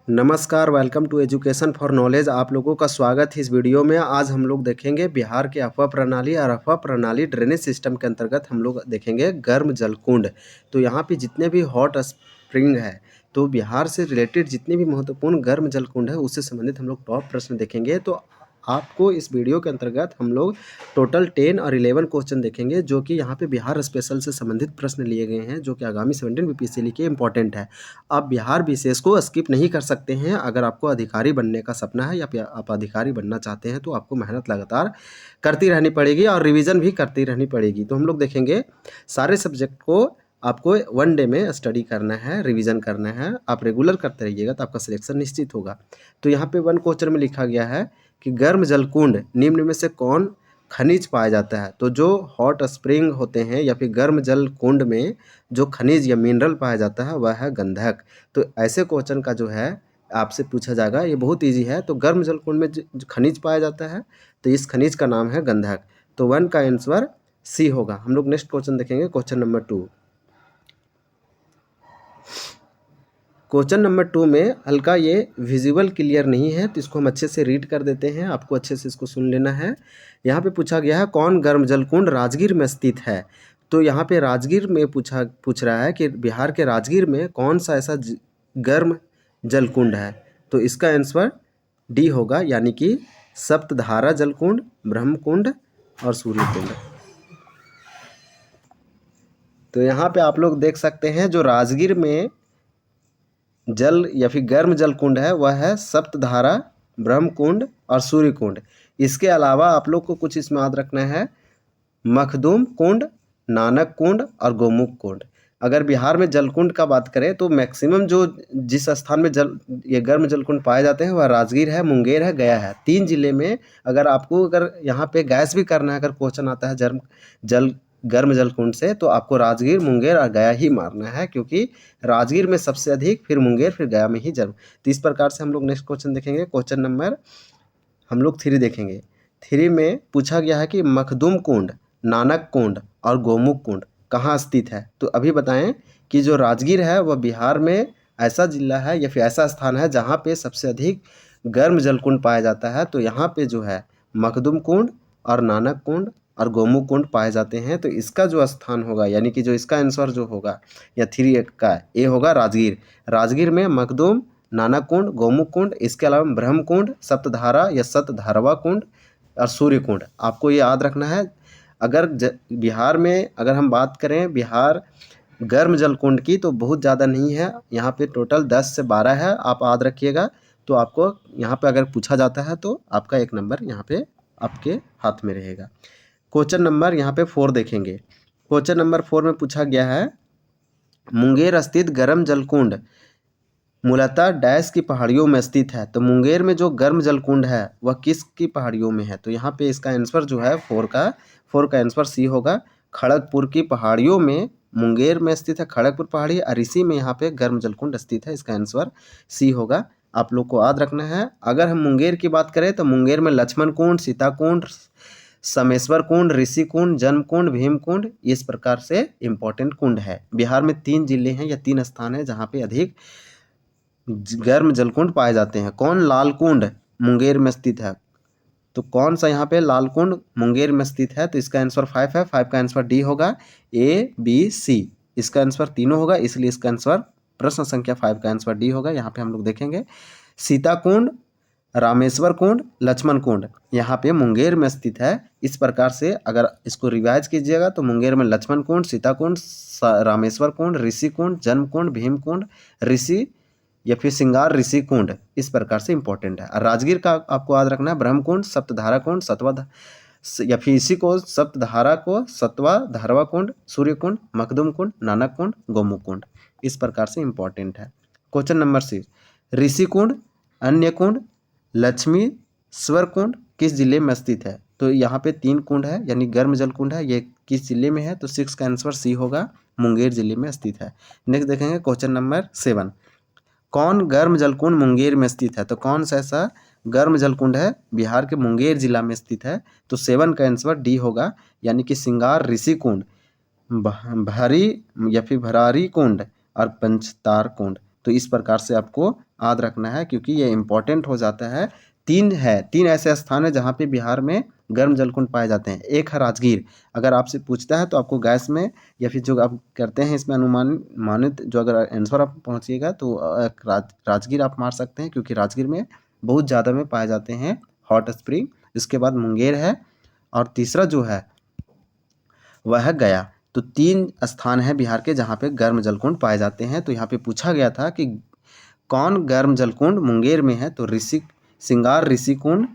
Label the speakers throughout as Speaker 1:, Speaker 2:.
Speaker 1: नमस्कार, welcome to education for knowledge. आप लोगों का स्वागत है इस वीडियो में। आज हम लोग देखेंगे बिहार के अफवाह प्रणाली और अफवाह प्रणाली ड्रेनेज सिस्टम के अंतर्गत हम लोग देखेंगे गर्म जलकुंड। तो यहाँ पे जितने भी हॉट स्प्रिंग है, तो बिहार से रिलेटेड जितने भी महत्वपूर्ण गर्म जलकुंड है उससे संबंधित हम लोग टॉप प्रश्न देखेंगे। तो आपको इस वीडियो के अंतर्गत हम लोग टोटल 10 और 11 क्वेश्चन देखेंगे, जो कि यहाँ पे बिहार स्पेशल से संबंधित प्रश्न लिए गए हैं, जो कि आगामी 17 बीपीएससी के लिए इंपॉर्टेंट है। आप बिहार विशेष को स्किप नहीं कर सकते हैं। अगर आपको अधिकारी बनने का सपना है या आप अधिकारी बनना चाहते हैं तो आपको मेहनत लगातार करती रहनी पड़ेगी और रिवीजन भी करती रहनी पड़ेगी। तो हम लोग देखेंगे सारे सब्जेक्ट को आपको वन डे में स्टडी करना है, रिवीजन करना है। आप रेगुलर करते रहिएगा तो आपका सिलेक्शन निश्चित होगा। तो यहाँ पे वन क्वेश्चन में लिखा गया है कि गर्म जलकुंड निम्न में से कौन खनिज पाया जाता है। तो जो हॉट स्प्रिंग होते हैं या फिर गर्म जल कुंड में जो खनिज या मिनरल पाया जाता है वह है गंधक। तो ऐसे क्वेश्चन का जो है आपसे पूछा जाएगा, ये बहुत इजी है। तो गर्म जल कुंड में जो खनिज पाया जाता है तो इस खनिज का नाम है गंधक। तो वन का आंसर सी होगा। हम लोग नेक्स्ट क्वेश्चन देखेंगे, क्वेश्चन नंबर 2। क्वेश्चन नंबर 2 में हल्का ये विजुअल क्लियर नहीं है, तो इसको हम अच्छे से रीड कर देते हैं। आपको अच्छे से इसको सुन लेना है। यहाँ पे पूछा गया है कौन गर्म जलकुंड राजगीर में स्थित है। तो यहाँ पे राजगीर में पूछ रहा है कि बिहार के राजगीर में कौन सा ऐसा गर्म जलकुंड है। तो इसका आंसर डी होगा, यानी कि सप्तधारा जलकुंड, ब्रह्मकुंड और सूर्यकुंड। तो यहाँ पे आप लोग देख सकते हैं जो राजगीर में जल या फिर गर्म जल कुंड है वह है सप्तधारा, ब्रह्मकुंड और सूर्य कुंड। इसके अलावा आप लोग को कुछ इसमें याद रखना है, मखदूम कुंड, नानक कुंड और गोमुख कुंड। अगर बिहार में जलकुंड का बात करें तो मैक्सिमम जो जिस स्थान में ये गर्म जलकुंड पाए जाते हैं वह राजगीर है, मुंगेर है, गया है। 3 जिले में अगर यहाँ पे गैस भी करना है, अगर क्वेश्चन आता है गर्म जलकुंड से, तो आपको राजगीर, मुंगेर और गया ही मारना है, क्योंकि राजगीर में सबसे अधिक, फिर मुंगेर, फिर गया में ही जन्म। तो इस प्रकार से हम लोग नेक्स्ट क्वेश्चन देखेंगे। क्वेश्चन नंबर हम लोग 3 देखेंगे। 3 में पूछा गया है कि मखदूम कुंड, नानक कुंड और गोमुख कुंड कहाँ स्थित है। तो अभी बताएं कि जो राजगीर है वह बिहार में ऐसा जिला है या फिर ऐसा स्थान है जहाँ पे सबसे अधिक गर्म जलकुंड पाया जाता है। तो यहाँ पे जो है मखदूम कुंड और नानक कुंड और गोमुख कुंड पाए जाते हैं। तो इसका जो स्थान होगा, यानी कि जो इसका आंसर जो होगा या 3 का ए होगा राजगीर। राजगीर में मखदूम, नानक कुंड, गोमुख कुंड, इसके अलावा ब्रह्म कुंड, सप्तधारा या सतधारवा कुंड और सूर्य कुंड। आपको ये याद रखना है। अगर बिहार में अगर हम बात करें बिहार गर्म जल कुंड की, तो बहुत ज़्यादा नहीं है। यहाँ पे टोटल 10 से 12 है, आप याद रखिएगा। तो आपको यहाँ पे अगर पूछा जाता है तो आपका 1 नंबर यहाँ पे आपके हाथ में रहेगा। क्वेश्चन नंबर यहाँ पे 4 देखेंगे। क्वेश्चन नंबर 4 में पूछा गया है मुंगेर स्थित गर्म जलकुंड मूलतः डैश की पहाड़ियों में स्थित है। तो मुंगेर में जो गर्म जलकुंड है वह किसकी पहाड़ियों में है। तो यहाँ पे इसका आंसर जो है 4 का आंसर सी होगा। खड़गपुर की पहाड़ियों में मुंगेर में स्थित है खड़गपुर पहाड़ी, और इसी में यहाँ पे गर्म जलकुंड स्थित है। इसका आंसर सी होगा। आप लोग को याद रखना है। अगर हम मुंगेर की बात करें तो मुंगेर में लक्ष्मण कुंड, सीता कुंड, समेश्वर कुंड, ऋषि कुंड, जन्म कुंड, भीम कुंड, इस प्रकार से इंपॉर्टेंट कुंड है। बिहार में 3 जिले हैं या 3 स्थान है जहाँ पे अधिक गर्म जलकुंड पाए जाते हैं। कौन लाल कुंड मुंगेर में स्थित है। तो कौन सा यहाँ पे लाल कुंड मुंगेर में स्थित है। तो इसका आंसर 5 है। 5 का आंसर डी होगा। ए, बी, सी इसका आंसर तीनों होगा, इसलिए इसका आंसर प्रश्न संख्या 5 का आंसर डी होगा। यहाँ पे हम लोग देखेंगे सीता कुंड, रामेश्वर कुंड, लक्ष्मण कुंड यहाँ पे मुंगेर में स्थित है। इस प्रकार से अगर इसको रिवाइज कीजिएगा तो मुंगेर में लक्ष्मण कुंड, सीता कुंड, रामेश्वर कुंड, ऋषि कुंड, जन्म कुंड, भीम कुंड, ऋषि या फिर सिंगार ऋषि कुंड, इस प्रकार से इंपॉर्टेंट है। और राजगीर का आपको याद रखना है ब्रह्म कुंड, सप्तधारा कुंड, या फिर इसी को सप्तधारा को सत्वा धारवा कुंड, सूर्य कुंड, मखदूम कुंड, नानक कुंड, गोमुख कुंड, इस प्रकार से इंपॉर्टेंट है। क्वेश्चन नंबर 6 ऋषि कुंड, अन्य कुंड, लक्ष्मी स्वर कुंड किस जिले में स्थित है। तो यहाँ पे 3 कुंड है, यानी गर्म जल कुंड है, ये किस जिले में है। तो 6 का आंसर सी होगा, मुंगेर जिले में स्थित है। नेक्स्ट देखेंगे क्वेश्चन नंबर 7। कौन गर्म जलकुंड मुंगेर में स्थित है। तो कौन सा ऐसा गर्म जलकुंड है बिहार के मुंगेर जिला में स्थित है। तो 7 का आंसर डी होगा, यानी कि सिंगार ऋषि कुंड, भरी या फिर भरारी कुंड और पंचतार कुंड। तो इस प्रकार से आपको याद रखना है, क्योंकि ये इम्पोर्टेंट हो जाता है। तीन ऐसे स्थान है जहाँ पे बिहार में गर्म जलकुंड पाए जाते हैं। एक है राजगीर, अगर आपसे पूछता है तो आपको गैस में या फिर जो आप करते हैं इसमें अनुमानित जो अगर आंसर आप पहुँचिएगा तो राजगीर आप मार सकते हैं, क्योंकि राजगीर में बहुत ज़्यादा में पाए जाते हैं हॉट स्प्रिंग। इसके बाद मुंगेर है और तीसरा जो है वह है गया। तो 3 स्थान हैं बिहार के जहाँ पे गर्म जलकुंड पाए जाते हैं। तो यहाँ पे पूछा गया था कि कौन गर्म जलकुंड मुंगेर में है, तो सिंगार ऋषि कुंड,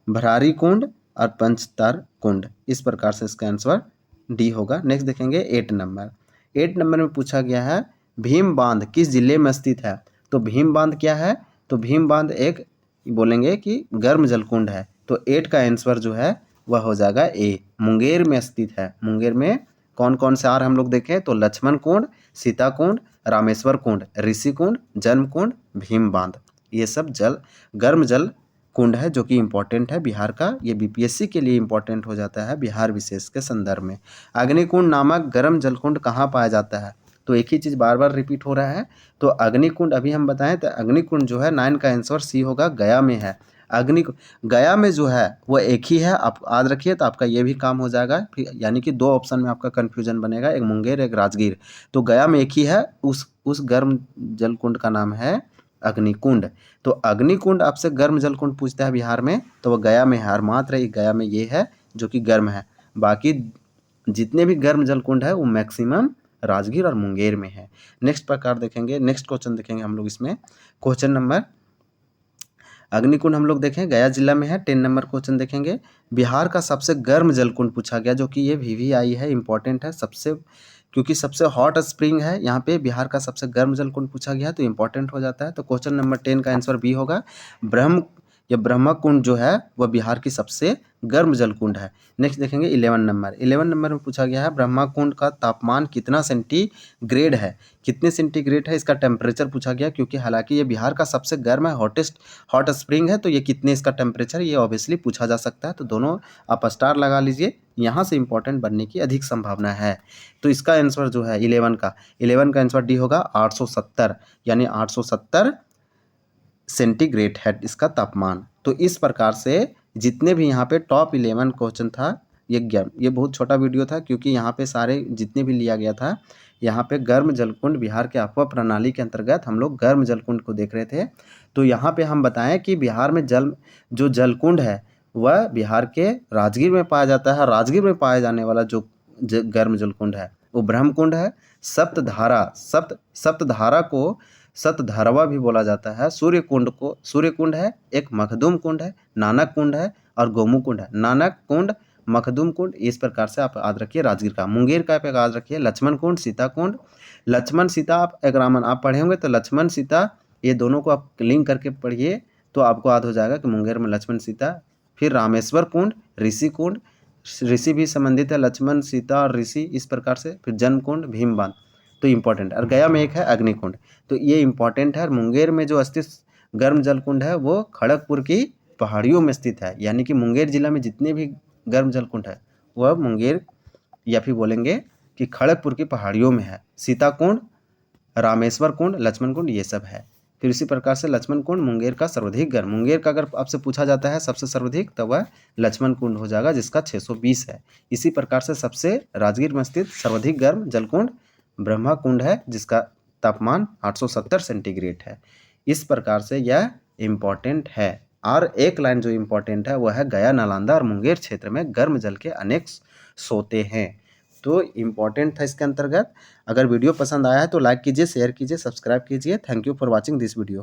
Speaker 1: भरारी कुंड और पंचतर कुंड। इस प्रकार से इसका आंसर डी होगा। नेक्स्ट देखेंगे 8 नंबर। 8 नंबर में पूछा गया है भीम बांध किस जिले में स्थित है। तो भीम बांध क्या है, तो भीम बांध एक बोलेंगे कि गर्म जलकुंड है। तो 8 का आंसर जो है वह हो जाएगा ए, मुंगेर में स्थित है। मुंगेर में कौन कौन से आर हम लोग देखें तो लक्ष्मण कुंड, सीता कुंड, रामेश्वर कुंड, ऋषि कुंड, जन्म कुंड, भीम बांध, ये सब गर्म जल कुंड है जो कि इम्पोर्टेंट है बिहार का। ये बीपीएससी के लिए इम्पोर्टेंट हो जाता है बिहार विशेष के संदर्भ में। अग्निकुंड नामक गर्म जलकुंड कहाँ पाया जाता है, तो एक ही चीज़ बार बार रिपीट हो रहा है। तो अग्निकुंड अभी हम बताएं तो अग्निकुंड जो है 9 का आंसर सी होगा, गया में है। गया में जो है वो एक ही है, आप याद रखिए तो आपका ये भी काम हो जाएगा। फिर यानी कि 2 ऑप्शन में आपका कन्फ्यूजन बनेगा, एक मुंगेर एक राजगीर। तो गया में एक ही है, उस गर्म जलकुंड का नाम है अग्निकुंड। तो अग्निकुंड आपसे गर्म जलकुंड पूछता है बिहार में तो वो गया में है, और मात्र गया में ये है जो कि गर्म है। बाकी जितने भी गर्म जलकुंड है वो मैक्सिमम राजगीर और मुंगेर में है। नेक्स्ट प्रकार देखेंगे, नेक्स्ट क्वेश्चन देखेंगे हम लोग इसमें। क्वेश्चन नंबर अग्निकुंड हम लोग देखें गया जिला में है। 10 नंबर क्वेश्चन देखेंगे, बिहार का सबसे गर्म जलकुंड पूछा गया, जो कि ये वीवीआई है, इंपॉर्टेंट है सबसे, क्योंकि सबसे हॉट स्प्रिंग है यहाँ पे। बिहार का सबसे गर्म जलकुंड पूछा गया तो इंपॉर्टेंट हो जाता है। तो क्वेश्चन नंबर 10 का आंसर बी होगा। ब्रह्म कुंड जो है वह बिहार की सबसे गर्म जलकुंड है। नेक्स्ट देखेंगे 11 नंबर। 11 नंबर में पूछा गया है ब्रह्मा कुंड का तापमान कितना सेंटीग्रेड है, कितने सेंटीग्रेड है इसका टेम्परेचर पूछा गया, क्योंकि हालांकि ये बिहार का सबसे गर्म है, हॉट स्प्रिंग है। तो ये कितने इसका टेम्परेचर ये ऑब्वियसली पूछा जा सकता है। तो दोनों आप स्टार लगा लीजिए, यहाँ से इंपॉर्टेंट बनने की अधिक संभावना है। तो इसका आंसर जो है 11 का आंसर डी होगा 870, यानी 870 सेंटीग्रेड है इसका तापमान। तो इस प्रकार से जितने भी यहाँ पे टॉप 11 क्वेश्चन था, ये बहुत छोटा वीडियो था, क्योंकि यहाँ पे सारे जितने भी लिया गया था, यहाँ पे गर्म जलकुंड बिहार के आपवा प्रणाली के अंतर्गत हम लोग गर्म जलकुंड को देख रहे थे। तो यहाँ पे हम बताएं कि बिहार में जो जलकुंड है वह बिहार के राजगीर में पाया जाता है। राजगीर में पाए जाने वाला जो गर्म जलकुंड है वो ब्रह्मकुंड है। सप्तधारा को सतधारवा भी बोला जाता है। सूर्य कुंड है, एक मखदूम कुंड है, नानक कुंड है और गोमू कुंड है। नानक कुंड, मखदूम कुंड, इस प्रकार से आप याद रखिए। राजगीर का मुंगेर का आप याद रखिए लक्ष्मण कुंड, सीता कुंड। लक्ष्मण सीता आप रामन आप पढ़े होंगे तो लक्ष्मण सीता ये दोनों को आप लिंक करके पढ़िए तो आपको याद हो जाएगा कि मुंगेर में लक्ष्मण सीता। फिर रामेश्वर कुंड, ऋषि कुंड, ऋषि भी संबंधित है लक्ष्मण सीता और ऋषि, इस प्रकार से। फिर जन्म कुंड, भीम बांध, तो इम्पोर्टेंट। और गया में एक है अग्निकुंड, तो ये इम्पोर्टेंट है। और मुंगेर में जो स्थित गर्म जलकुंड है वो खड़गपुर की पहाड़ियों में स्थित है, यानी कि मुंगेर जिला में जितने भी गर्म जलकुंड है वह मुंगेर या फिर बोलेंगे कि खड़गपुर की पहाड़ियों में है। सीता कुंड, रामेश्वर कुंड, लक्ष्मण कुंड, ये सब है। फिर इसी प्रकार से लक्ष्मण कुंड मुंगेर का सर्वाधिक गर्म, मुंगेर का अगर आपसे पूछा जाता है सबसे सर्वाधिक तो वह लक्ष्मण कुंड हो जाएगा जिसका 620 है। इसी प्रकार से सबसे राजगीर में स्थित सर्वाधिक गर्म जलकुंड ब्रह्मा कुंड है जिसका तापमान 870 सेंटीग्रेड है। इस प्रकार से यह इम्पॉर्टेंट है। और एक लाइन जो इम्पॉर्टेंट है वह है गया, नालंदा और मुंगेर क्षेत्र में गर्म जल के अनेक सोते हैं। तो इम्पॉर्टेंट था इसके अंतर्गत। अगर वीडियो पसंद आया है तो लाइक कीजिए, शेयर कीजिए, सब्सक्राइब कीजिए। Thank you for watching this video.